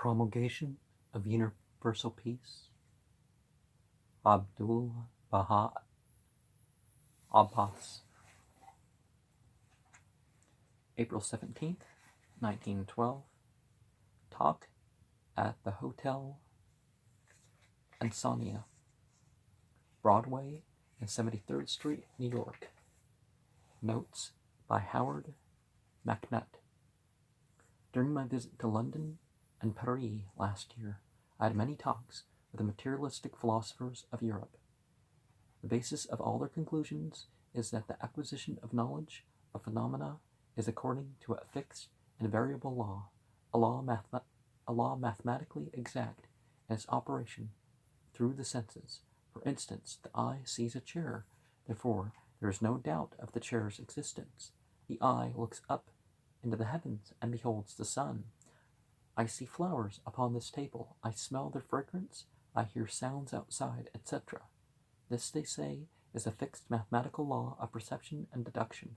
Promulgation of Universal Peace, Abdul Baha Abbas, April 17th, 1912, talk at the Hotel Insomnia, Broadway and 73rd Street, New York. Notes by Howard MacNutt. During my visit to London and Paris last year, I had many talks with the materialistic philosophers of Europe. The basis of all their conclusions is that the acquisition of knowledge of phenomena is according to a fixed and variable law, a law mathematically exact in its operation through the senses. For instance, the eye sees a chair, therefore there is no doubt of the chair's existence. The eye looks up into the heavens and beholds the sun. I see flowers upon this table, I smell their fragrance, I hear sounds outside, etc. This, they say, is a fixed mathematical law of perception and deduction,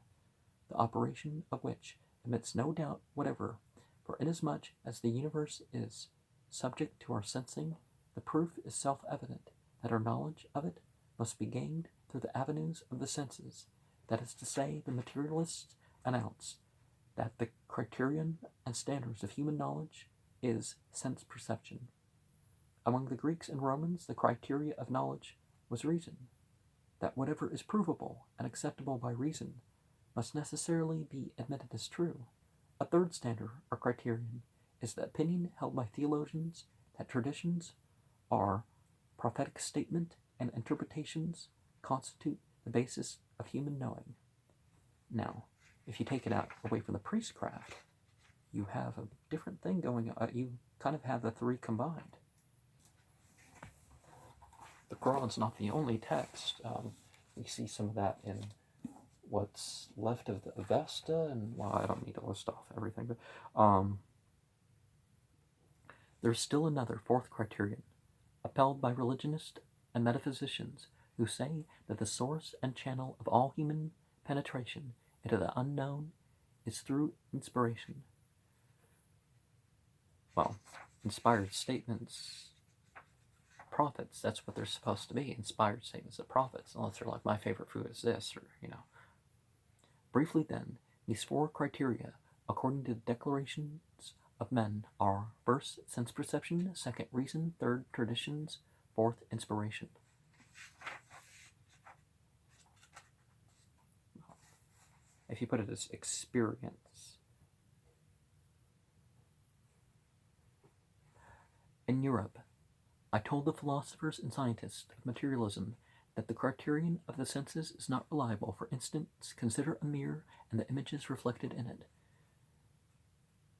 the operation of which admits no doubt whatever, for inasmuch as the universe is subject to our sensing, the proof is self-evident that our knowledge of it must be gained through the avenues of the senses. That is to say, the materialists announce that the criterion and standards of human knowledge is sense perception. Among the Greeks and Romans, the criteria of knowledge was reason, that whatever is provable and acceptable by reason must necessarily be admitted as true. A third standard or criterion is the opinion held by theologians that traditions are prophetic statement and interpretations constitute the basis of human knowing. Now, if you take it out away from the priestcraft, you have a different thing going on. You kind of have the three combined. The Quran's not the only text. We see some of that in what's left of the Avesta, and well, I don't need to list off everything, but there's still another fourth criterion, upheld by religionists and metaphysicians who say that the source and channel of all human penetration into the unknown is through inspiration. Well, inspired statements, prophets, that's what they're supposed to be, inspired statements of prophets, unless they're like, my favorite food is this, or, Briefly then, these four criteria, according to the declarations of men, are first, sense perception, second, reason, third, traditions, fourth, inspiration. If you put it as experience. In Europe, I told the philosophers and scientists of materialism that the criterion of the senses is not reliable. For instance, consider a mirror and the images reflected in it.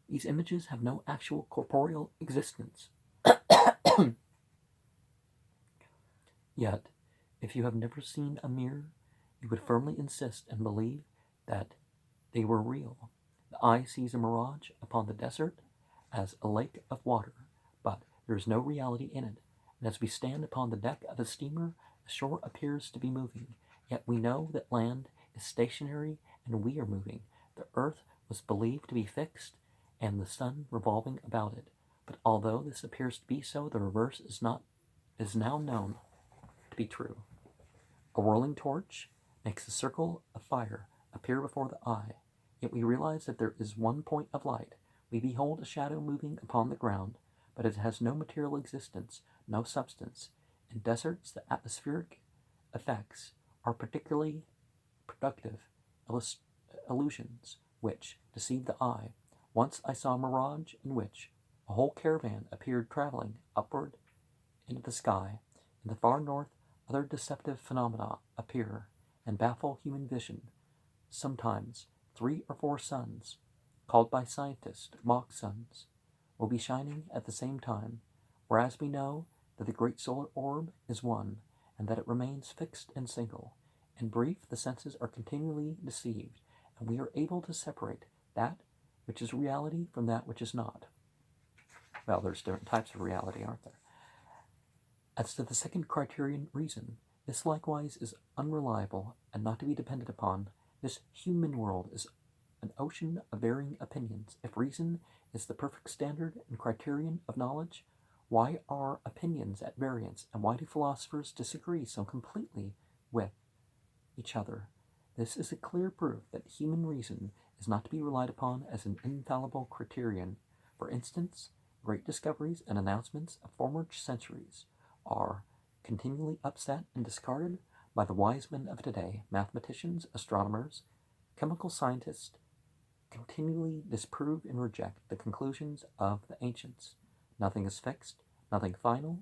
These images have no actual corporeal existence. Yet, if you have never seen a mirror, you would firmly insist and believe that they were real. The eye sees a mirage upon the desert as a lake of water, but there is no reality in it. And as we stand upon the deck of a steamer, the shore appears to be moving, yet we know that land is stationary and we are moving. The earth was believed to be fixed and the sun revolving about it. But although this appears to be so, the reverse is now known to be true. A whirling torch makes a circle of fire appear before the eye, yet we realize that there is one point of light. We behold a shadow moving upon the ground, but it has no material existence, no substance. In deserts, the atmospheric effects are particularly productive illusions which deceive the eye. Once I saw a mirage in which a whole caravan appeared traveling upward into the sky. In the far north, other deceptive phenomena appear and baffle human vision. Sometimes 3 or 4 suns, called by scientists mock suns, will be shining at the same time, whereas we know that the great solar orb is one, and that it remains fixed and single. In brief, the senses are continually deceived, and we are able to separate that which is reality from that which is not. Well, there's different types of reality, aren't there? As to the second criterion, reason, this likewise is unreliable and not to be depended upon. This human world is an ocean of varying opinions. If reason is the perfect standard and criterion of knowledge, why are opinions at variance, and why do philosophers disagree so completely with each other? This is a clear proof that human reason is not to be relied upon as an infallible criterion. For instance, great discoveries and announcements of former centuries are continually upset and discarded by the wise men of today. Mathematicians, astronomers, chemical scientists continually disprove and reject the conclusions of the ancients. Nothing is fixed, nothing final.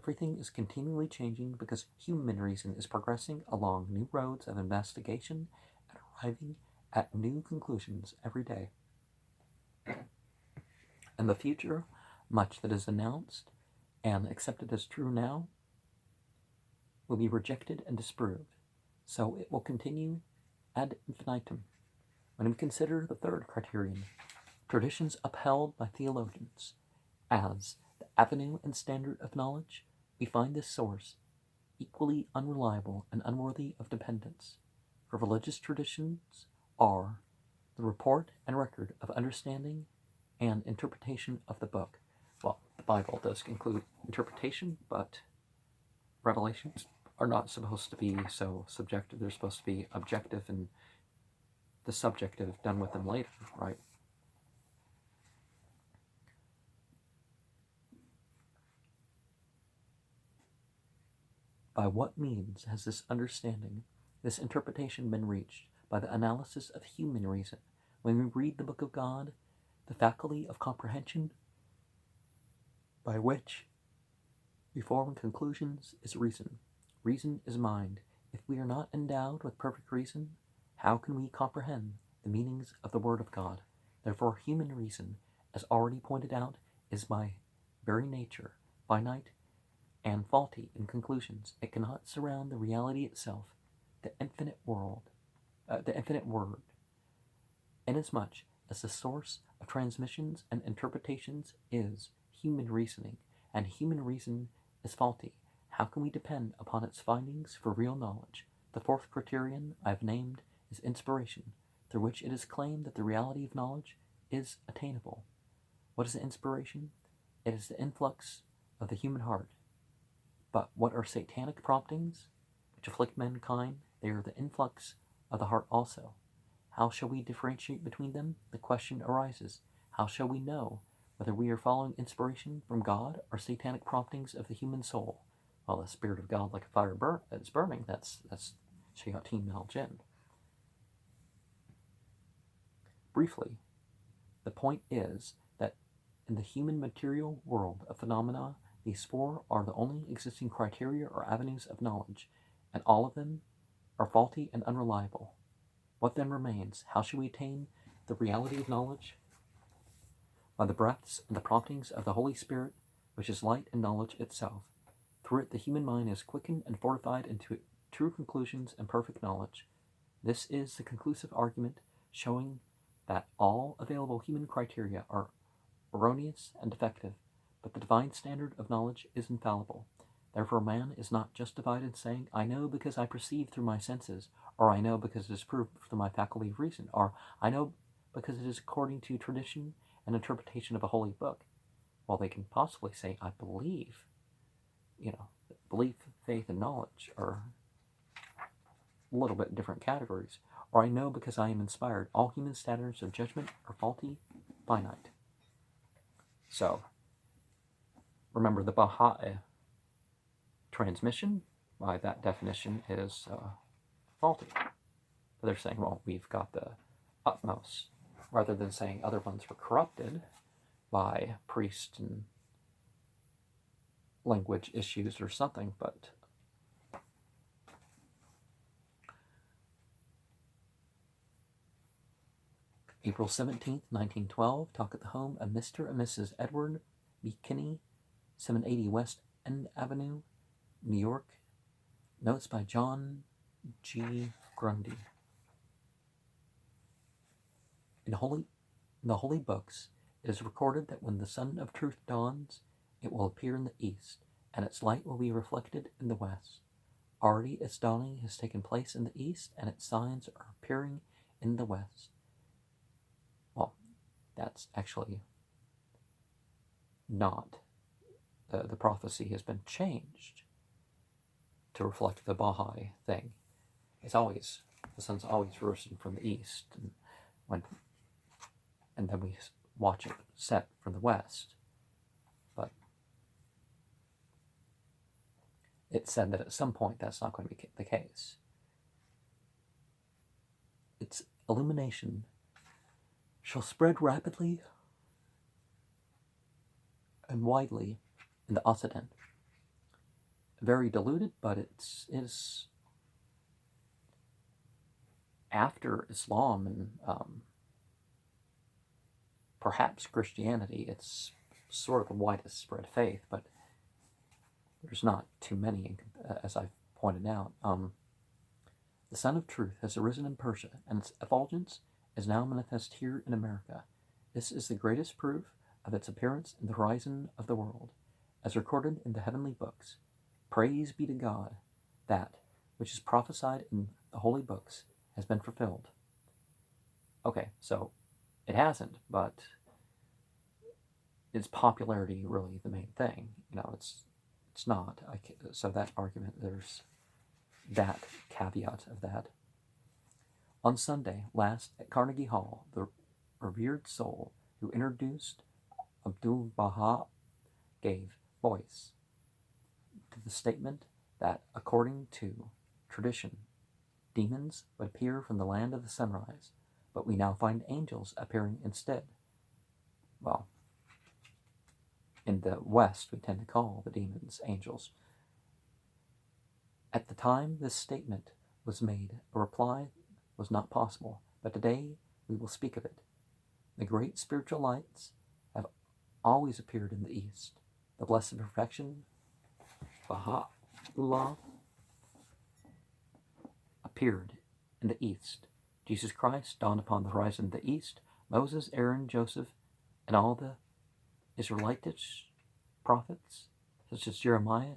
Everything is continually changing because human reason is progressing along new roads of investigation and arriving at new conclusions every day. In the future, much that is announced and accepted as true now will be rejected and disproved. So it will continue ad infinitum. When we consider the third criterion, traditions upheld by theologians as the avenue and standard of knowledge, we find this source equally unreliable and unworthy of dependence. For religious traditions are the report and record of understanding and interpretation of the book. Well, the Bible does include interpretation, but revelations are not supposed to be so subjective. They're supposed to be objective, and the subjective done with them later, right? By what means has this understanding, this interpretation been reached? By the analysis of human reason. When we read the book of God, the faculty of comprehension by which we form conclusions is reason. Reason is mind. If we are not endowed with perfect reason, how can we comprehend the meanings of the Word of God? Therefore, human reason, as already pointed out, is by very nature finite and faulty in conclusions. It cannot surround the reality itself, the infinite word, inasmuch as the source of transmissions and interpretations is human reasoning, and human reason is faulty. How can we depend upon its findings for real knowledge? The fourth criterion I have named is inspiration, through which it is claimed that the reality of knowledge is attainable. What is inspiration? It is the influx of the human heart. But what are satanic promptings which afflict mankind? They are the influx of the heart also. How shall we differentiate between them? The question arises, how shall we know whether we are following inspiration from God or satanic promptings of the human soul? Well, the Spirit of God like a fire is burning. That's Shayateen al-Jinn. Briefly, the point is that in the human material world of phenomena, these four are the only existing criteria or avenues of knowledge, and all of them are faulty and unreliable. What then remains? How shall we attain the reality of knowledge? By the breaths and the promptings of the Holy Spirit, which is light and knowledge itself. Through it the human mind is quickened and fortified into true conclusions and perfect knowledge. This is the conclusive argument showing that all available human criteria are erroneous and defective, but the divine standard of knowledge is infallible. Therefore man is not justified in saying, I know because I perceive through my senses, or I know because it is proved through my faculty of reason, or I know because it is according to tradition and interpretation of a holy book. Well, they can possibly say, I believe. Belief, faith, and knowledge are a little bit different categories. Or I know because I am inspired. All human standards of judgment are faulty, finite. So, remember the Baha'i transmission, by that definition, is faulty. But they're saying, well, we've got the utmost, rather than saying other ones were corrupted by priests and language issues or something, but April 17th, 1912, talk at the home of Mr. and Mrs. Edward B. Kinney, 780 West End Avenue, New York. Notes by John G. Grundy. In the holy books, it is recorded that when the sun of truth dawns, it will appear in the east, and its light will be reflected in the west. Already its dawning has taken place in the east, and its signs are appearing in the west. that's actually not. The prophecy has been changed to reflect the Baha'i thing. It's always, the sun's always risen from the east, and then we watch it set from the west. But it's said that at some point that's not going to be the case. Its illumination shall spread rapidly and widely in the Occident. Very diluted, but it is after Islam and perhaps Christianity, it's sort of the widest spread faith, but there's not too many, as I've pointed out. The Sun of Truth has arisen in Persia, and its effulgence is now manifest here in America. This is the greatest proof of its appearance in the horizon of the world, as recorded in the heavenly books. Praise be to God, that which is prophesied in the holy books has been fulfilled. Okay, so it hasn't, but is popularity really the main thing? It's not. So that argument, there's that caveat of that. On Sunday last at Carnegie Hall, the revered soul who introduced Abdul Baha gave voice to the statement that, according to tradition, demons would appear from the land of the sunrise, but we now find angels appearing instead. Well, in the West, we tend to call the demons angels. At the time this statement was made, a reply was not possible, but today we will speak of it. The great spiritual lights have always appeared in the East. The Blessed Perfection, Baha'u'llah, appeared in the East. Jesus Christ dawned upon the horizon of the East. Moses, Aaron, Joseph, and all the Israelitish prophets, such as Jeremiah,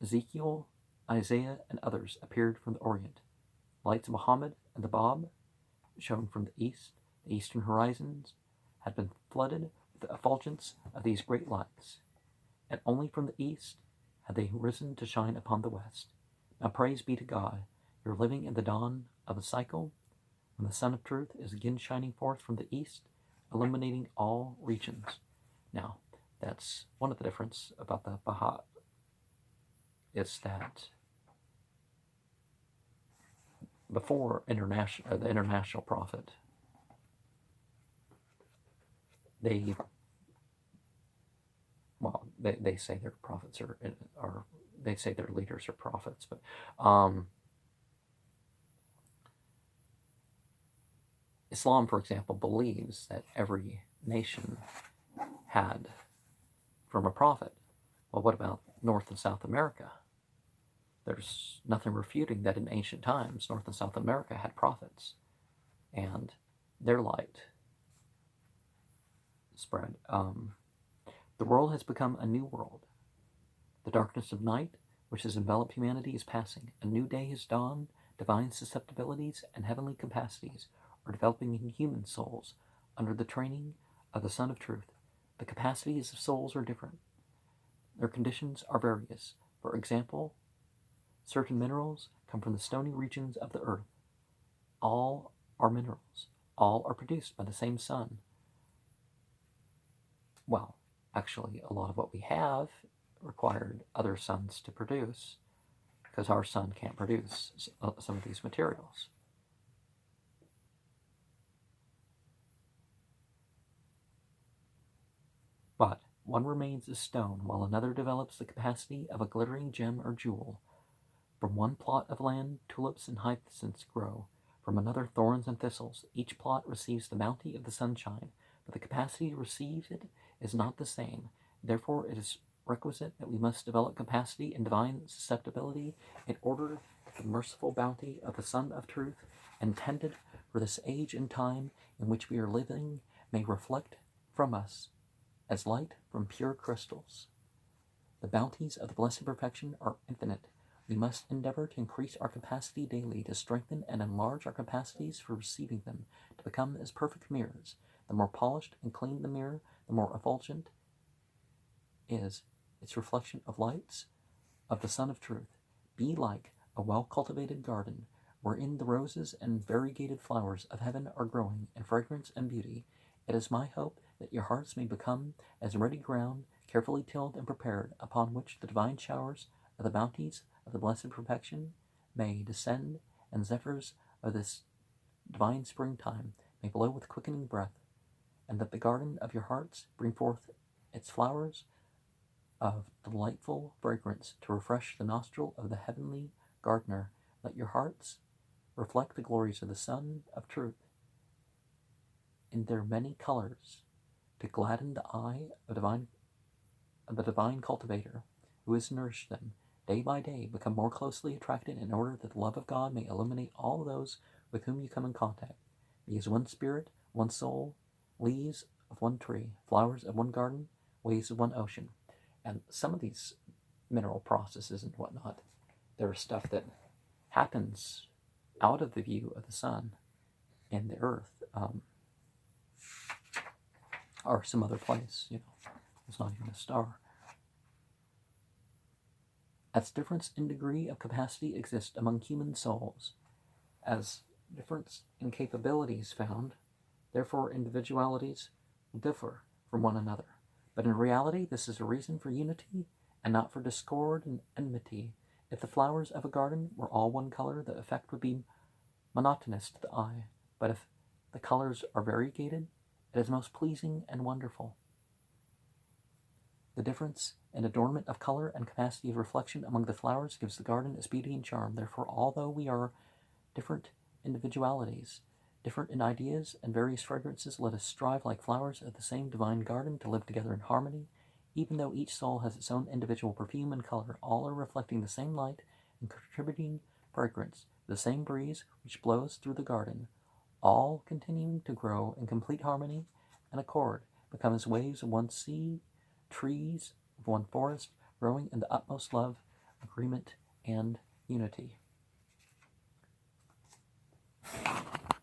Ezekiel, Isaiah, and others, appeared from the Orient. Lights of Muhammad and the Bab shone from the East. The eastern horizons had been flooded with the effulgence of these great lights, and only from the East had they risen to shine upon the West. Now praise be to God, you're living in the dawn of a cycle when the Sun of Truth is again shining forth from the East, illuminating all regions. Now, that's one of the differences about the Baha. It's that before the international prophet, they say their prophets are they say their leaders are prophets, but Islam, for example, believes that every nation had from a prophet. Well, what about North and South America? There's nothing refuting that in ancient times, North and South America had prophets, and their light spread. The world has become a new world. The darkness of night, which has enveloped humanity, is passing. A new day has dawned. Divine susceptibilities and heavenly capacities are developing in human souls under the training of the Sun of Truth. The capacities of souls are different. Their conditions are various. For example, certain minerals come from the stony regions of the earth. All are minerals. All are produced by the same sun. Well, actually, a lot of what we have required other suns to produce, because our sun can't produce some of these materials. But one remains a stone, while another develops the capacity of a glittering gem or jewel. From one plot of land, tulips and hyacinths grow. From another, thorns and thistles. Each plot receives the bounty of the sunshine, but the capacity to receive it is not the same. Therefore, it is requisite that we must develop capacity and divine susceptibility in order that the merciful bounty of the Sun of Truth, intended for this age and time in which we are living, may reflect from us as light from pure crystals. The bounties of the Blessed Perfection are infinite. We must endeavor to increase our capacity daily, to strengthen and enlarge our capacities for receiving them, to become as perfect mirrors. The more polished and clean the mirror, the more effulgent is its reflection of lights of the Sun of Truth. Be like a well-cultivated garden, wherein the roses and variegated flowers of heaven are growing in fragrance and beauty. It is my hope that your hearts may become as ready ground, carefully tilled and prepared, upon which the divine showers of the bounties of the blessed perfection may descend, and zephyrs of this divine springtime may blow with quickening breath, and that the garden of your hearts bring forth its flowers of delightful fragrance to refresh the nostril of the heavenly gardener. Let your hearts reflect the glories of the Sun of Truth in their many colors, to gladden the eye of the divine cultivator who has nourished them. Day by day, become more closely attracted in order that the love of God may illuminate all those with whom you come in contact. Be as one spirit, one soul, leaves of one tree, flowers of one garden, waves of one ocean. And some of these mineral processes and whatnot, there's stuff that happens out of the view of the sun and the earth, or some other place, it's not even a star. As difference in degree of capacity exists among human souls, as difference in capabilities found, therefore individualities differ from one another. But in reality, this is a reason for unity and not for discord and enmity. If the flowers of a garden were all one color, the effect would be monotonous to the eye. But if the colors are variegated, it is most pleasing and wonderful. The difference in adornment of color and capacity of reflection among the flowers gives the garden its beauty and charm. Therefore, although we are different individualities, different in ideas and various fragrances, let us strive like flowers of the same divine garden to live together in harmony. Even though each soul has its own individual perfume and color, all are reflecting the same light and contributing fragrance, the same breeze which blows through the garden, all continuing to grow in complete harmony and accord, become as waves of one sea, trees of one forest, growing in the utmost love, agreement, and unity.